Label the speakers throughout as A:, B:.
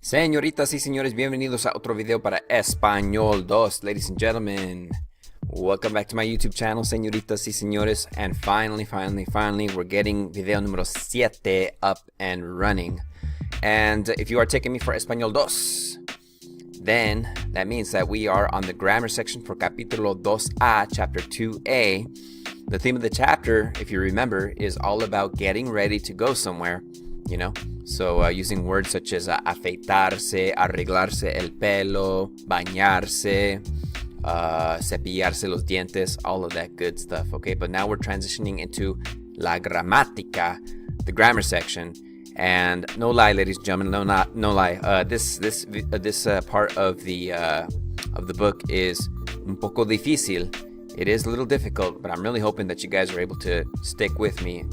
A: Señoritas y señores, bienvenidos a otro video para Español 2. Ladies and gentlemen, welcome back to my YouTube channel, señoritas y señores. And finally, we're getting video número 7 up and running. And if you are taking me for Español 2, then that means that we are on the grammar section for Capítulo 2A, Chapter 2A. The theme of the chapter, if you remember, is all about getting ready to go somewhere, you know? So using words such as afeitarse, arreglarse el pelo, bañarse, cepillarse los dientes, all of that good stuff, okay? But now we're transitioning into la gramática, the grammar section. And no lie, ladies and gentlemen, no lie. This part of the book is un poco difícil. It is a little difficult, but I'm really hoping that you guys are able to stick with me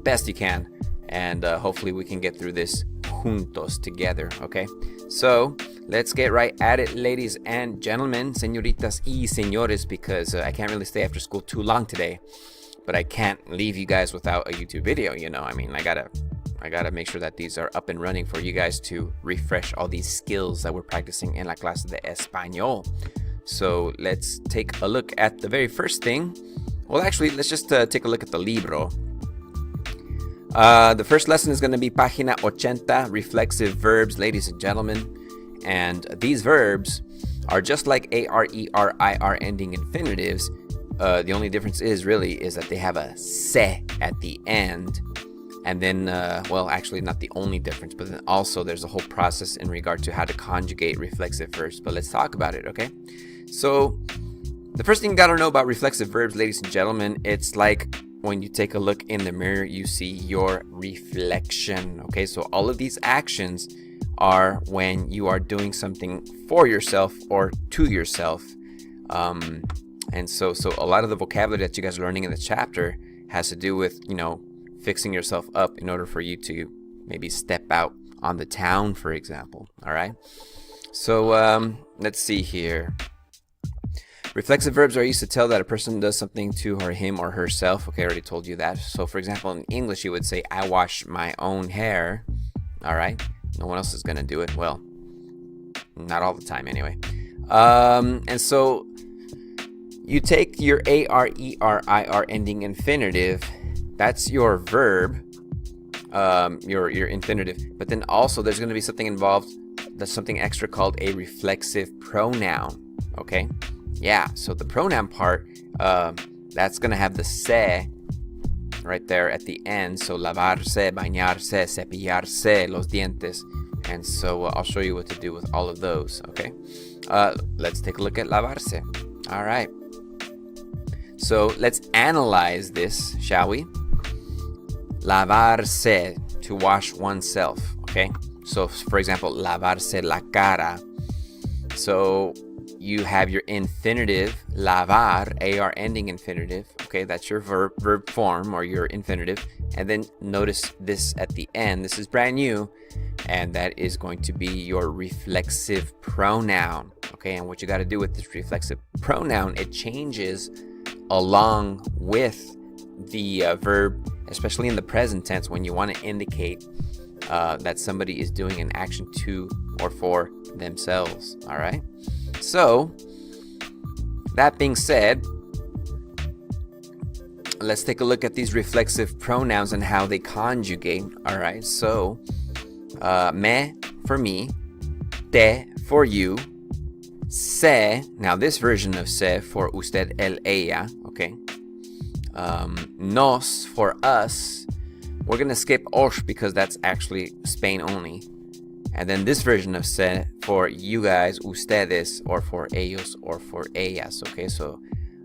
A: best you can. And hopefully we can get through this juntos together, okay? So let's get right at it, ladies and gentlemen, señoritas y señores, because I can't really stay after school too long today, but I can't leave you guys without a YouTube video, you know? I mean, I gotta make sure that these are up and running for you guys to refresh all these skills that we're practicing in la clase de Español. So let's take a look at the very first thing. Well, actually, let's just take a look at the libro. The first lesson is going to be Página 80, Reflexive Verbs, ladies and gentlemen. And these verbs are just like AR, ER, IR ending infinitives. The only difference is that they have a se at the end. And then, well, actually not the only difference, but then also there's a whole process in regard to how to conjugate reflexive verbs. But let's talk about it, okay? So the first thing you got to know about reflexive verbs, ladies and gentlemen, it's like when you take a look in the mirror, you see your reflection, okay? So all of these actions are when you are doing something for yourself or to yourself. And so a lot of the vocabulary that you guys are learning in the chapter has to do with, you know, fixing yourself up in order for you to maybe step out on the town, for example, all right? So let's see here. Reflexive verbs are used to tell that a person does something to her, him, or herself. Okay, I already told you that. So, for example, in English, you would say, I wash my own hair. All right? No one else is going to do it. Well, not all the time anyway. And so you take your AR, ER, IR ending infinitive. That's your verb, your infinitive. But then also there's going to be something involved. That's something extra called a reflexive pronoun. Okay? Yeah, so the pronoun part, that's going to have the se right there at the end. So lavarse, bañarse, cepillarse, los dientes. And so I'll show you what to do with all of those, okay? Let's take a look at lavarse. All right. So let's analyze this, shall we? Lavarse, to wash oneself, okay? So, for example, lavarse la cara. So you have your infinitive, lavar, AR ending infinitive. Okay, that's your verb form or your infinitive. And then notice this at the end. This is brand new. And that is going to be your reflexive pronoun. Okay, and what you got to do with this reflexive pronoun, it changes along with the verb, especially in the present tense when you want to indicate that somebody is doing an action to or for themselves. All right. So, that being said, let's take a look at these reflexive pronouns and how they conjugate. All right, so me for me, te for you, se, now this version of se for usted, él, ella, okay? Nos for us. We're going to skip os because that's actually Spain only. And then this version of se for you guys, ustedes, or for ellos, or for ellas, okay? So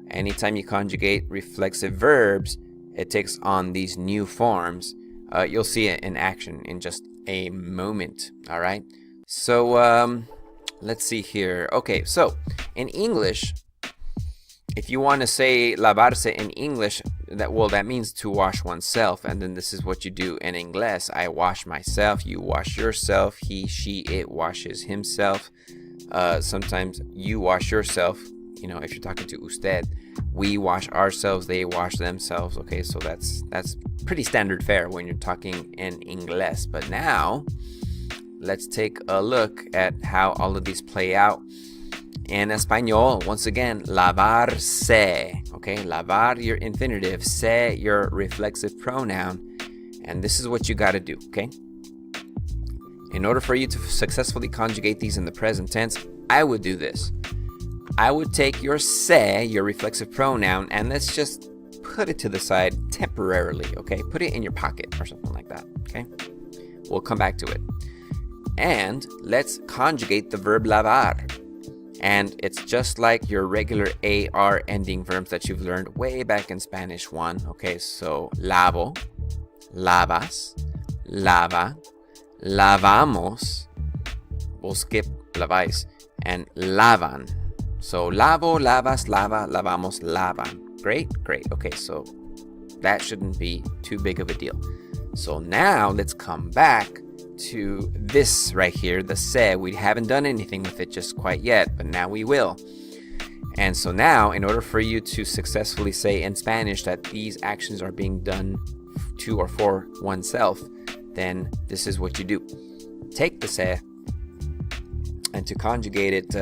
A: anytime you conjugate reflexive verbs, it takes on these new forms. You'll see it in action in just a moment, all right? So let's see here. Okay, so in English, if you want to say lavarse in English, that means to wash oneself, and then this is what you do in English. I wash myself, you wash yourself, he, she, it washes himself. Sometimes you wash yourself, you know, if you're talking to usted. We wash ourselves, they wash themselves. Okay, so that's pretty standard fare when you're talking in English. But now let's take a look at how all of these play out in Espanol. Once again, lavarse, okay? Lavar, your infinitive, se, your reflexive pronoun. And this is what you got to do, okay? In order for you to successfully conjugate these in the present tense, I would do this. I would take your se, your reflexive pronoun, and let's just put it to the side temporarily, okay? Put it in your pocket or something like that, okay? We'll come back to it. And let's conjugate the verb lavar. And it's just like your regular AR ending verbs that you've learned way back in Spanish 1, okay? So lavo, lavas, lava, lavamos, we'll skip laváis, and lavan. So lavo, lavas, lava, lavamos, lavan. Great. Okay, so that shouldn't be too big of a deal. So now let's come back to this right here, the se. We haven't done anything with it just quite yet, but now we will. And so now, in order for you to successfully say in Spanish that these actions are being done to or for oneself, then this is what you do. Take the se, and to conjugate it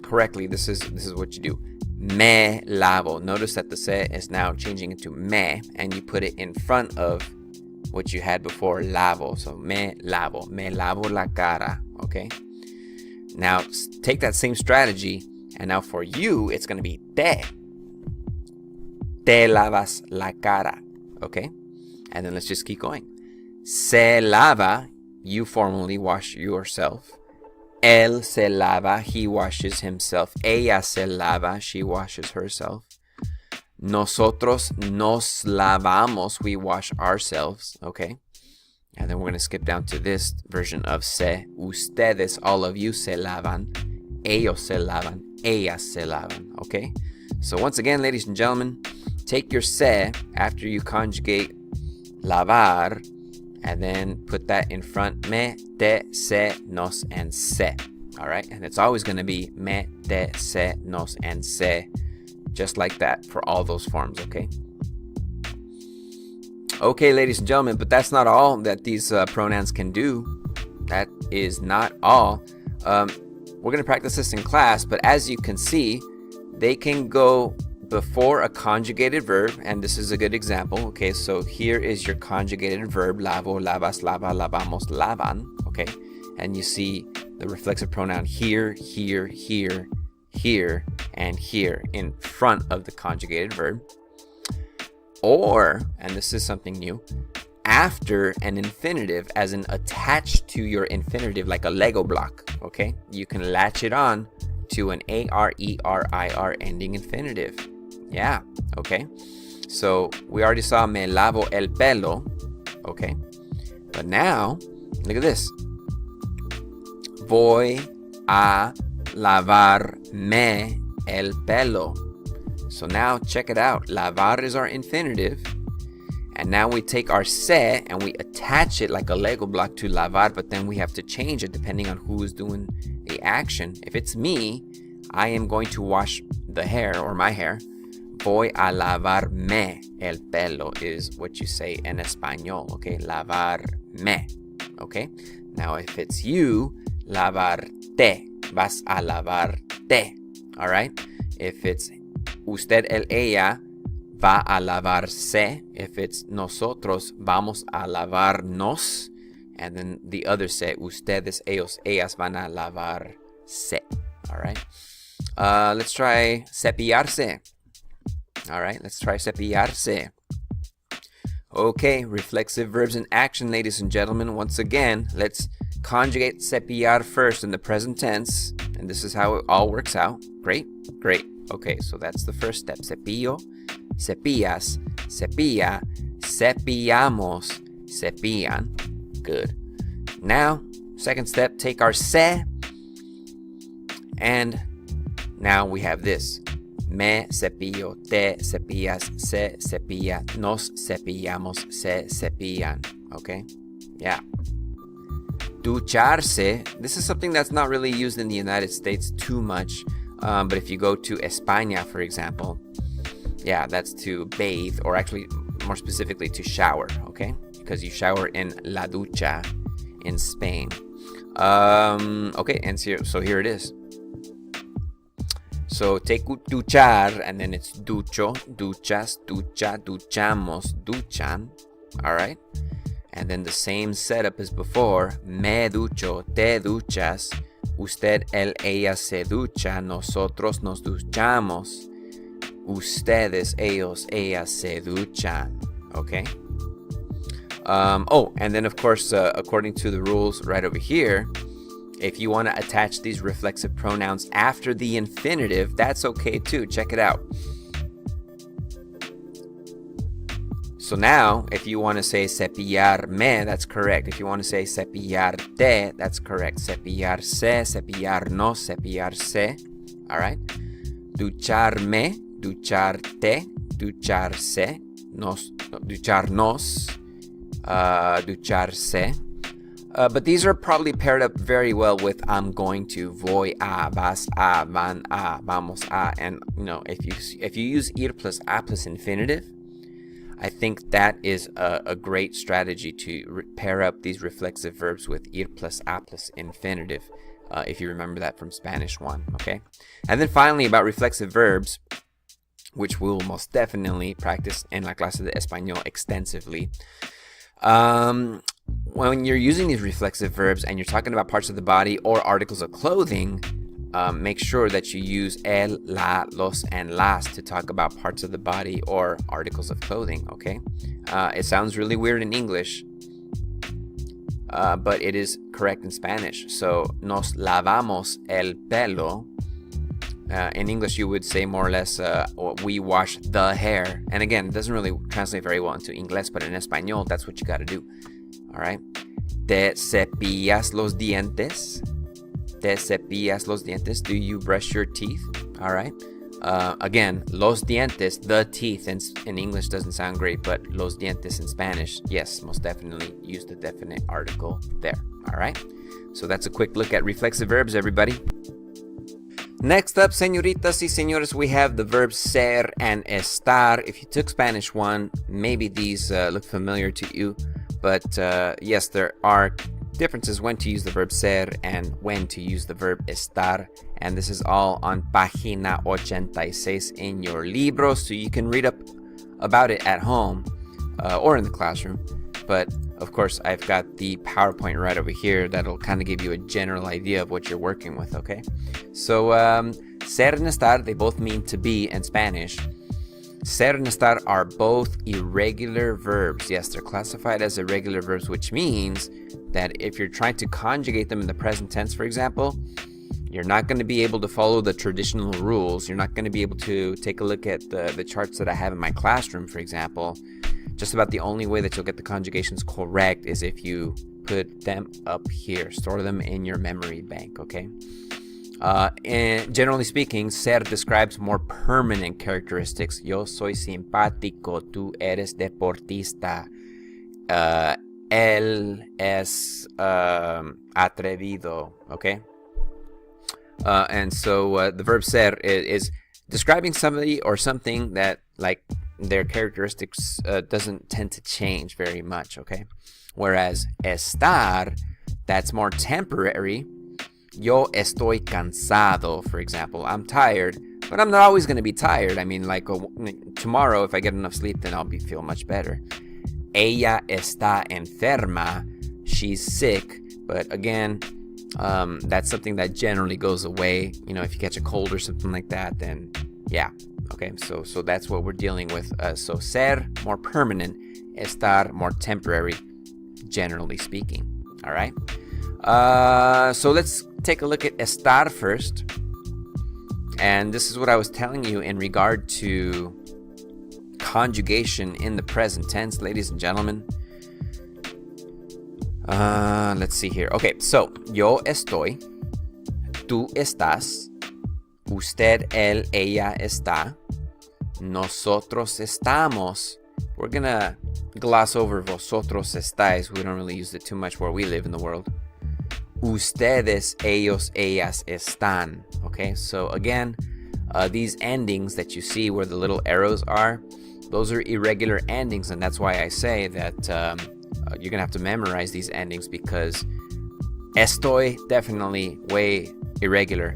A: correctly, this is what you do. Me lavo. Notice that the se is now changing into me, and you put it in front of what you had before, lavo. So me lavo la cara, okay? Now take that same strategy, and now for you it's going to be te lavas la cara, okay? And then let's just keep going. Se lava, you formally wash yourself. Él se lava, he washes himself. Ella se lava, she washes herself. Nosotros nos lavamos, we wash ourselves, okay? And then we're going to skip down to this version of se. Ustedes, all of you, se lavan. Ellos se lavan. Ellas se lavan, okay? So once again, ladies and gentlemen, take your se after you conjugate lavar, and then put that in front. Me, te, se, nos, and se. All right? And it's always going to be me, te, se, nos, and se. Just like that for all those forms, okay? Okay, ladies and gentlemen, but that's not all that these pronouns can do. That is not all. We're going to practice this in class, but as you can see, they can go before a conjugated verb, and this is a good example. Okay, so here is your conjugated verb, lavo, lavas, lava, lavamos, lavan, okay? And you see the reflexive pronoun here, here, here, here, and here in front of the conjugated verb. Or, and this is something new, after an infinitive, as in attached to your infinitive like a Lego block, okay? You can latch it on to an A-R-E-R-I-R ending infinitive. Yeah, okay. So we already saw me lavo el pelo, okay? But now, look at this. Voy a lavarme el pelo. So now check it out. Lavar is our infinitive. And now we take our se and we attach it like a Lego block to lavar, but then we have to change it depending on who is doing the action. If it's me, I am going to wash the hair or my hair. Voy a lavarme el pelo is what you say in Espanol, okay? Lavarme, okay? Now if it's you, lavarte, vas a lavarte, all right? If it's usted, el, ella, va a lavarse. If it's nosotros, vamos a lavarnos. And then the other se, ustedes, ellos, ellas van a lavarse, all right? Let's try cepillarse. All right, let's try cepillarse. Okay, reflexive verbs in action, ladies and gentlemen. Once again, let's conjugate cepillar first in the present tense. And this is how it all works out. Great. Okay, so that's the first step. Cepillo, cepillas, cepilla, cepillamos, cepillan. Good. Now, second step, take our se. And now we have this. Me cepillo, te cepillas, se cepilla, nos cepillamos, se cepillan. Okay? Yeah. Ducharse. This is something that's not really used in the United States too much. But if you go to España, for example, yeah, that's to bathe, or actually more specifically to shower, okay? Because you shower in la ducha in Spain. Okay, and so here it is. So take duchar, and then it's ducho, duchas, ducha, duchamos, duchan. All right? And then the same setup as before. Me ducho, te duchas. Usted, él, ella se ducha. Nosotros nos duchamos. Ustedes, ellos, ellas se duchan. Okay? And then of course, according to the rules right over here, if you want to attach these reflexive pronouns after the infinitive, that's okay too. Check it out. So now, if you want to say cepillarme, that's correct. If you want to say cepillarte, that's correct. Cepillarse, cepillarnos, cepillarse. All right? Ducharme, ducharte, ducharse, ducharnos, ducharse. But these are probably paired up very well with I'm going to, voy a, vas a, van a, vamos a. And, if you use ir plus a plus infinitive, I think that is a great strategy to pair up these reflexive verbs with ir plus a plus infinitive, if you remember that from Spanish 1, okay? And then finally, about reflexive verbs, which we will most definitely practice in La Clase de Español extensively. When you're using these reflexive verbs and you're talking about parts of the body or articles of clothing, make sure that you use el, la, los, and las to talk about parts of the body or articles of clothing, okay? It sounds really weird in English, but it is correct in Spanish. So, nos lavamos el pelo. In English, you would say more or less, we wash the hair. And again, it doesn't really translate very well into English, but in Espanol, that's what you got to do. All right? Te cepillas los dientes. Te cepillas los dientes. Do you brush your teeth? All right? Again, los dientes, the teeth in English doesn't sound great, but los dientes in Spanish, yes, most definitely use the definite article there. All right? So that's a quick look at reflexive verbs, everybody. Next up, señoritas y señores, we have the verbs ser and estar. If you took Spanish 1, maybe these look familiar to you. But yes, there are differences when to use the verb ser and when to use the verb estar. And this is all on página 86 in your libro, so you can read up about it at home or in the classroom. But of course, I've got the PowerPoint right over here that'll kind of give you a general idea of what you're working with, okay? So, ser and estar, they both mean to be in Spanish. Ser and estar are both irregular verbs. Yes, they're classified as irregular verbs, which means that if you're trying to conjugate them in the present tense, for example, you're not going to be able to follow the traditional rules. You're not going to be able to take a look at the charts that I have in my classroom, for example. Just about the only way that you'll get the conjugations correct is if you put them up here. Store them in your memory bank, okay? And generally speaking, ser describes more permanent characteristics. Yo soy simpático, tú eres deportista. Él es atrevido, okay? And so the verb ser is describing somebody or something that, like, their characteristics doesn't tend to change very much, okay? Whereas estar, that's more temporary. Yo estoy cansado, for example. I'm tired, but I'm not always going to be tired. I mean, like tomorrow, if I get enough sleep, then I'll feel much better. Ella está enferma. She's sick, but again, that's something that generally goes away. You know, if you catch a cold or something like that, then yeah. Okay, so that's what we're dealing with. So ser, more permanent. Estar, more temporary, generally speaking. All right? So let's take a look at estar first. And this is what I was telling you in regard to conjugation in the present tense, ladies and gentlemen. Let's see here. Okay, so yo estoy, tú estás, usted, él, ella está, nosotros estamos. We're gonna gloss over vosotros estáis. We don't really use it too much where we live in the world. Ustedes, ellos, ellas están. Okay, so again, these endings that you see where the little arrows are, those are irregular endings, and that's why I say that you're gonna have to memorize these endings, because Estoy, definitely way irregular.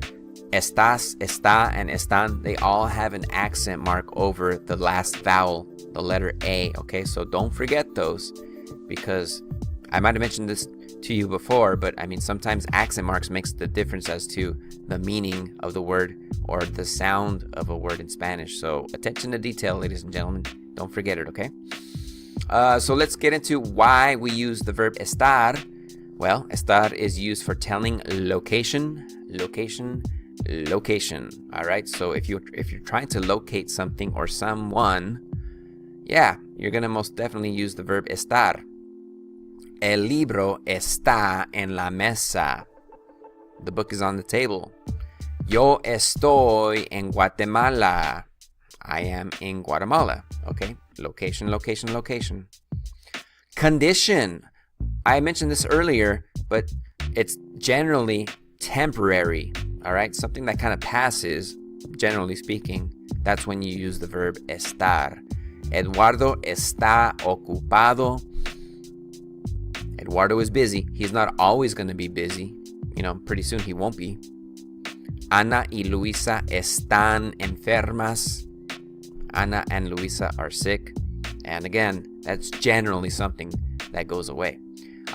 A: Estás, está, and están, they all have an accent mark over the last vowel, the letter A, okay? So don't forget those, because I might have mentioned this to you before, but I mean, sometimes accent marks makes the difference as to the meaning of the word or the sound of a word in Spanish. So attention to detail, ladies and gentlemen. Don't forget it, okay? So let's get into why we use the verb estar. Well, estar is used for telling location. All right, so if you're trying to locate something or someone, yeah, you're gonna most definitely use the verb estar. El libro está en la mesa. The book is on the table. Yo estoy en Guatemala. I am in Guatemala. Okay, location. Condition. I mentioned this earlier, but it's generally temporary. All right, something that kind of passes, generally speaking. That's when you use the verb estar. Eduardo está ocupado. Eduardo is busy. He's not always going to be busy. You know, pretty soon he won't be. Ana y Luisa están enfermas. Ana and Luisa are sick. And again, that's generally something that goes away.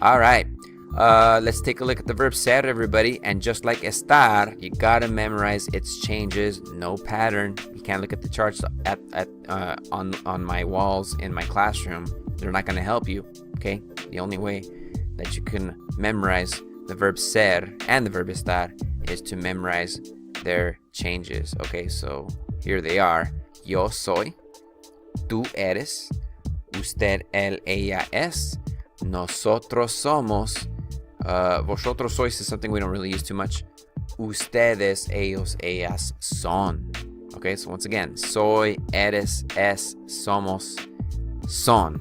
A: All right. Let's take a look at the verb ser, everybody. And just like estar, you gotta memorize its changes. No pattern. You can't look at the charts on my walls in my classroom. They're not gonna help you. Okay. The only way that you can memorize the verb ser and the verb estar is to memorize their changes. Okay. So here they are. Yo soy. Tú eres. Usted, él, ella es. Nosotros somos. Vosotros sois is something we don't really use too much. Ustedes, ellos, ellas son. Okay, so once again, soy, eres, es, somos, son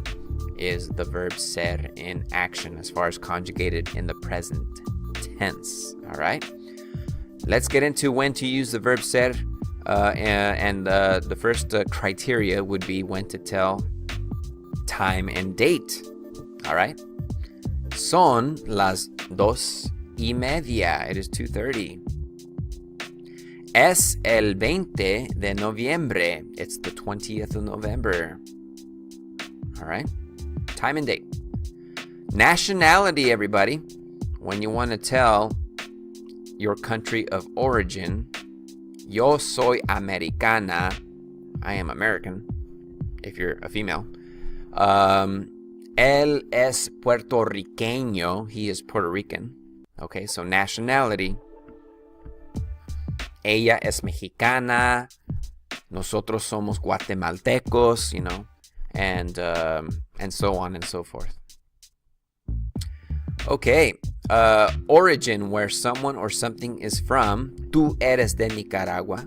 A: is the verb ser in action as far as conjugated in the present tense. All right, let's get into when to use the verb ser. And the first criteria would be when to tell time and date. All right. Son las 2:30. It is 2:30. Es el 20 de noviembre. It's the 20th of November. All right. Time and date. Nationality, everybody. When you want to tell your country of origin, yo soy americana. I am American, if you're a female. Él es puertorriqueño. He is Puerto Rican. Okay, so nationality. Ella es mexicana. Nosotros somos guatemaltecos, you know, and so on and so forth. Okay, origin, where someone or something is from. Tú eres de Nicaragua.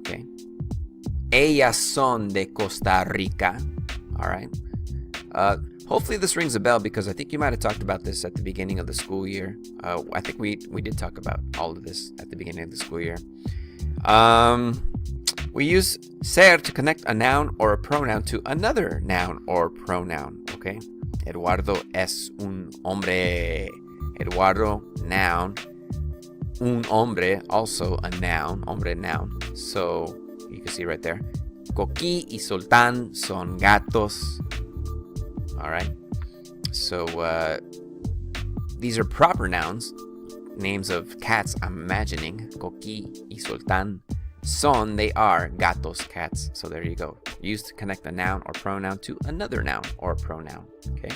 A: Okay. Ellas son de Costa Rica. All right. Hopefully this rings a bell because I think you might have talked about this at the beginning of the school year. I think we did talk about all of this at the beginning of the school year. We use ser to connect a noun or a pronoun to another noun or pronoun. Okay. Eduardo es un hombre. Eduardo, noun. Un hombre, also a noun. Hombre, noun. So you can see right there. Coqui y Sultán son gatos. All right. So these are proper nouns, names of cats, I'm imagining. Coqui y Sultán. Son, they are gatos, cats. So there you go. Used to connect a noun or pronoun to another noun or pronoun. Okay.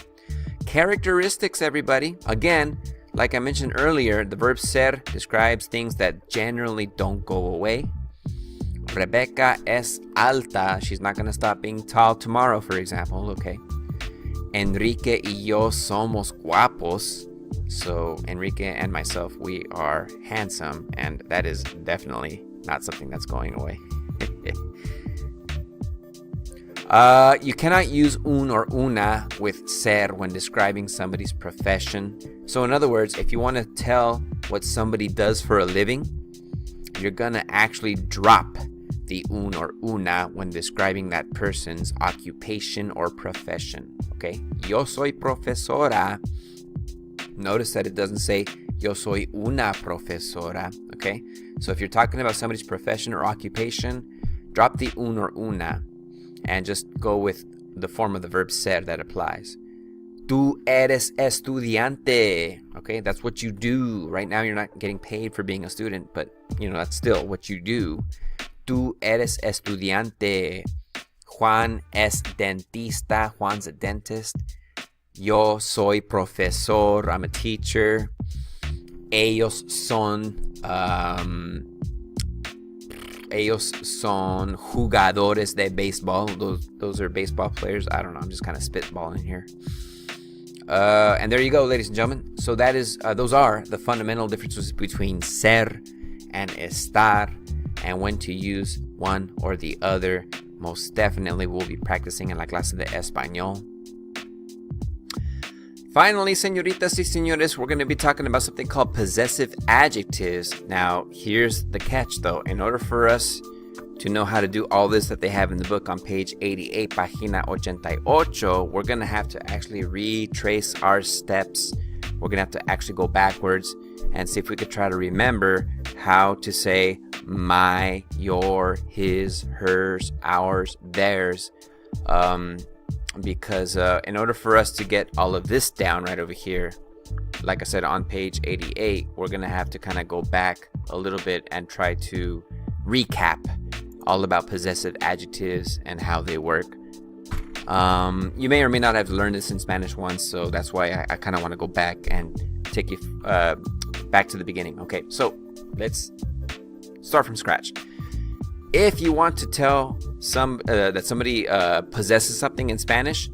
A: Characteristics, everybody. Again, like I mentioned earlier, the verb ser describes things that generally don't go away. Rebecca es alta. She's not going to stop being tall tomorrow, for example. Okay. Enrique y yo somos guapos. So Enrique and myself, we are handsome, and that is definitely not something that's going away. You cannot use un or una with ser when describing somebody's profession. So in other words, if you want to tell what somebody does for a living, you're going to actually drop the un or una when describing that person's occupation or profession. Okay? Yo soy profesora. Notice that it doesn't say Yo soy una profesora. Okay? So if you're talking about somebody's profession or occupation, drop the un or una and just go with the form of the verb ser that applies. Tú eres estudiante. Okay, that's what you do. Right now you're not getting paid for being a student, but that's still what you do. Tú eres estudiante. Juan es dentista. Juan's a dentist. Yo soy profesor. I'm a teacher. Ellos son jugadores de béisbol. Those are baseball players. I don't know. I'm just kind of spitballing here. And there you go, ladies and gentlemen. So that is, those are the fundamental differences between ser and estar, and when to use one or the other. Most definitely we'll be practicing en la clase de Espanol. Finally, señoritas y señores, we're going to be talking about something called possessive adjectives. Now, here's the catch, though. In order for us to know how to do all this that they have in the book on page 88, página 88, we're going to have to actually retrace our steps. We're going to have to actually go backwards and see if we could try to remember how to say my, your, his, hers, ours, theirs. Because in order for us to get all of this down right over here, like I said, on page 88, we're going to have to kind of go back a little bit and try to recap all about possessive adjectives and how they work. You may or may not have learned this in Spanish once, so that's why I kind of want to go back and take you back to the beginning. Okay, so let's start from scratch. If you want to tell that somebody possesses something in Spanish,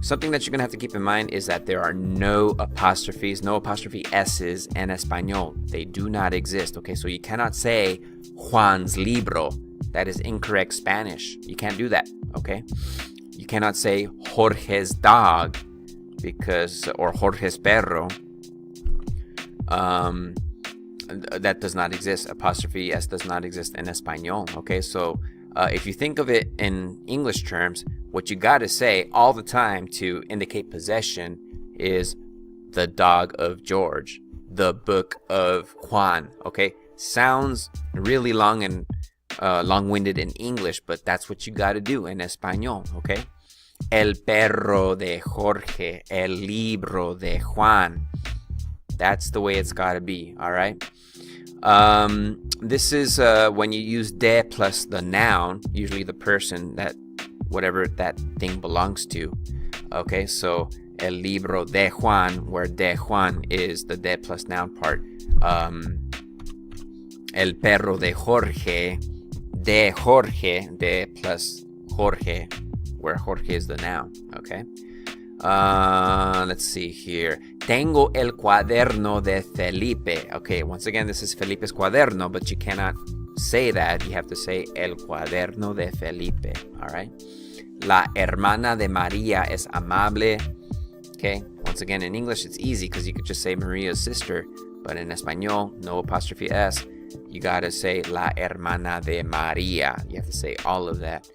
A: something that you're going to have to keep in mind is that there are no apostrophes, no apostrophe S's in Espanol. They do not exist, okay? So you cannot say Juan's libro. That is incorrect Spanish. You can't do that, okay? You cannot say Jorge's dog or Jorge's perro. That does not exist. Apostrophe S does not exist in Espanol. Okay, so if you think of it in English terms, what you got to say all the time to indicate possession is the dog of George, the book of Juan. Okay, sounds really long and long-winded in English, but that's what you got to do in Espanol. Okay, el perro de Jorge, el libro de Juan. That's the way it's got to be, all right? This is when you use de plus the noun, usually the person that whatever that thing belongs to. Okay, so el libro de Juan, where de Juan is the de plus noun part. El perro de Jorge, de plus Jorge, where Jorge is the noun. Okay. Let's see here. Tengo el cuaderno de Felipe. Okay, once again, this is Felipe's cuaderno, but you cannot say that. You have to say el cuaderno de Felipe. All right. La hermana de María es amable. Okay, once again, in English, it's easy because you could just say Maria's sister, but in Espanol, no apostrophe S. You gotta say la hermana de María. You have to say all of that.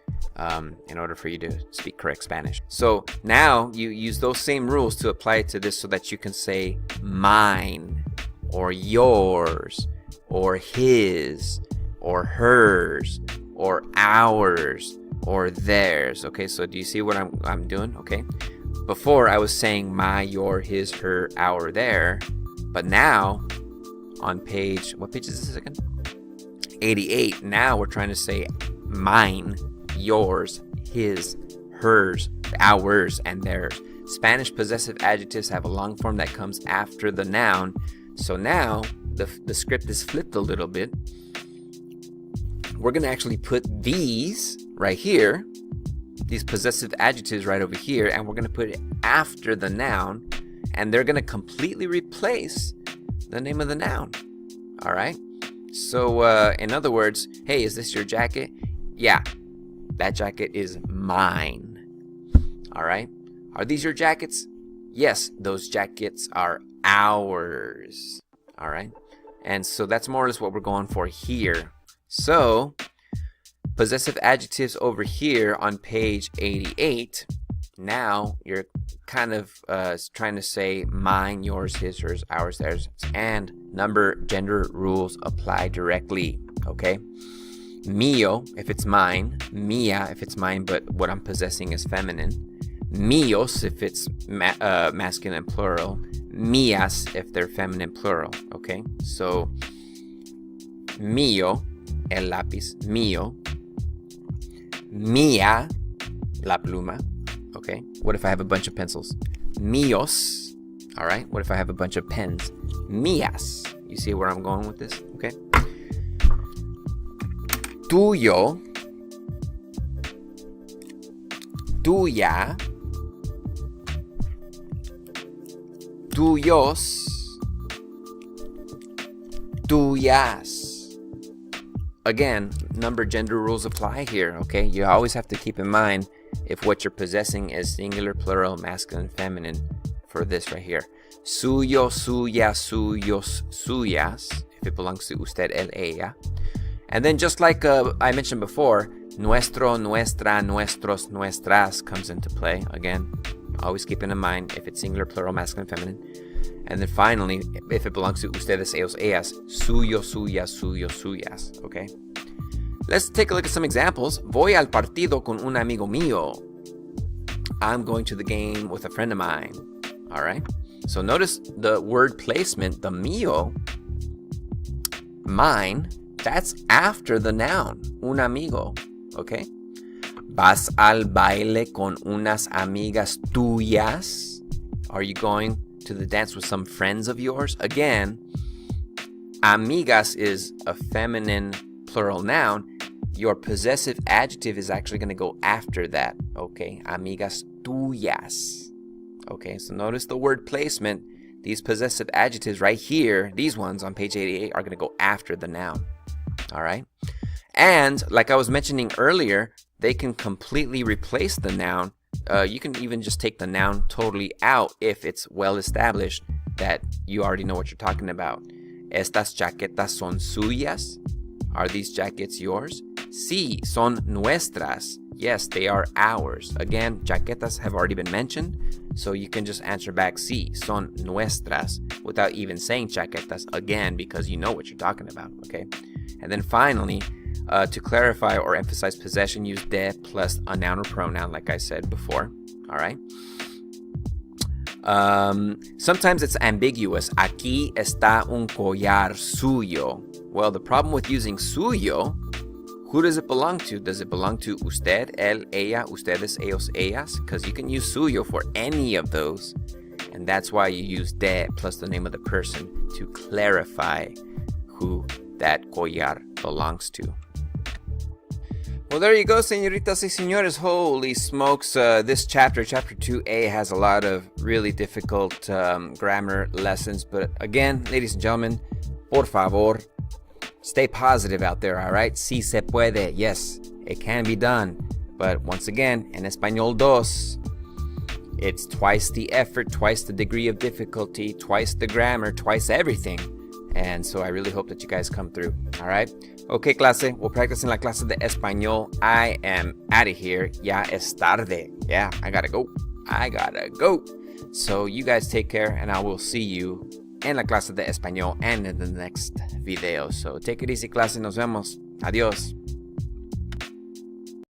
A: In order for you to speak correct Spanish. So now you use those same rules to apply it to this so that you can say mine or yours or his or hers or ours or theirs. Okay, so do you see what I'm doing? Okay, before I was saying my, your, his, her, our, their, but now on page, what page is this again? 88. Now we're trying to say mine, yours, his, hers, ours, and theirs. Spanish possessive adjectives have a long form that comes after the noun. So now the script is flipped a little bit. We're going to actually put these right here, these possessive adjectives right over here, and we're going to put it after the noun, and they're going to completely replace the name of the noun. All right? So in other words, hey, is this your jacket? Yeah. That jacket is mine. All right. Are these your jackets? Yes, those jackets are ours. All right. And so that's more or less what we're going for here. So possessive adjectives over here on page 88. Now you're kind of trying to say mine, yours, his, hers, ours, theirs, and number gender rules apply directly, okay? Mío, if it's mine. Mía, if it's mine, but what I'm possessing is feminine. Míos, if it's masculine and plural. Mías, if they're feminine plural, okay? So, mío, el lápiz, mío. Mía, la pluma, okay? What if I have a bunch of pencils? Míos, all right? What if I have a bunch of pens? Mías. You see where I'm going with this, okay? Tuyo, tuya, tuyos, tuyas. Again, number gender rules apply here, okay? You always have to keep in mind if what you're possessing is singular, plural, masculine, feminine for this right here. Suyo, suya, suyos, suyas, if it belongs to usted, él, ella. And then just like I mentioned before, nuestro, nuestra, nuestros, nuestras comes into play. Again, always keeping in mind if it's singular, plural, masculine, feminine. And then finally, if it belongs to ustedes, ellos, ellas, suyo, suyas, suyos, suyas. Okay? Let's take a look at some examples. Voy al partido con un amigo mío. I'm going to the game with a friend of mine. All right? So notice the word placement, the mío, mine, that's after the noun, un amigo, okay? Vas al baile con unas amigas tuyas. Are you going to the dance with some friends of yours? Again, amigas is a feminine plural noun. Your possessive adjective is actually going to go after that, okay? Amigas tuyas. Okay, so notice the word placement. These possessive adjectives right here, these ones on page 88, are going to go after the noun. All right. And like I was mentioning earlier, they can completely replace the noun. You can even just take the noun totally out if it's well established that you already know what you're talking about. Estas chaquetas son suyas. Are these jackets yours? Sí, son nuestras. Yes, they are ours. Again, chaquetas have already been mentioned, so you can just answer back sí, son nuestras, without even saying chaquetas again, because you know what you're talking about, okay? And then finally, to clarify or emphasize possession, use de plus a noun or pronoun, like I said before. All right. Sometimes it's ambiguous. Aquí está un collar suyo. Well, the problem with using suyo, who does it belong to? Does it belong to usted, él, ella, ustedes, ellos, ellas? Because you can use suyo for any of those. And that's why you use de plus the name of the person to clarify who that collar belongs to. Well, there you go, señoritas y señores. Holy smokes, this chapter 2A, has a lot of really difficult grammar lessons. But again, ladies and gentlemen, por favor, stay positive out there, all right? Sí se puede. Yes, it can be done. But once again, en Español 2, it's twice the effort, twice the degree of difficulty, twice the grammar, twice everything. And so I really hope that you guys come through, all right? Okay, clase, we'll practice en la clase de Español. I am out of here. Ya es tarde. Yeah, I gotta go. So you guys take care, and I will see you en la clase de Español and in the next video. So take it easy, clase. Nos vemos. Adiós.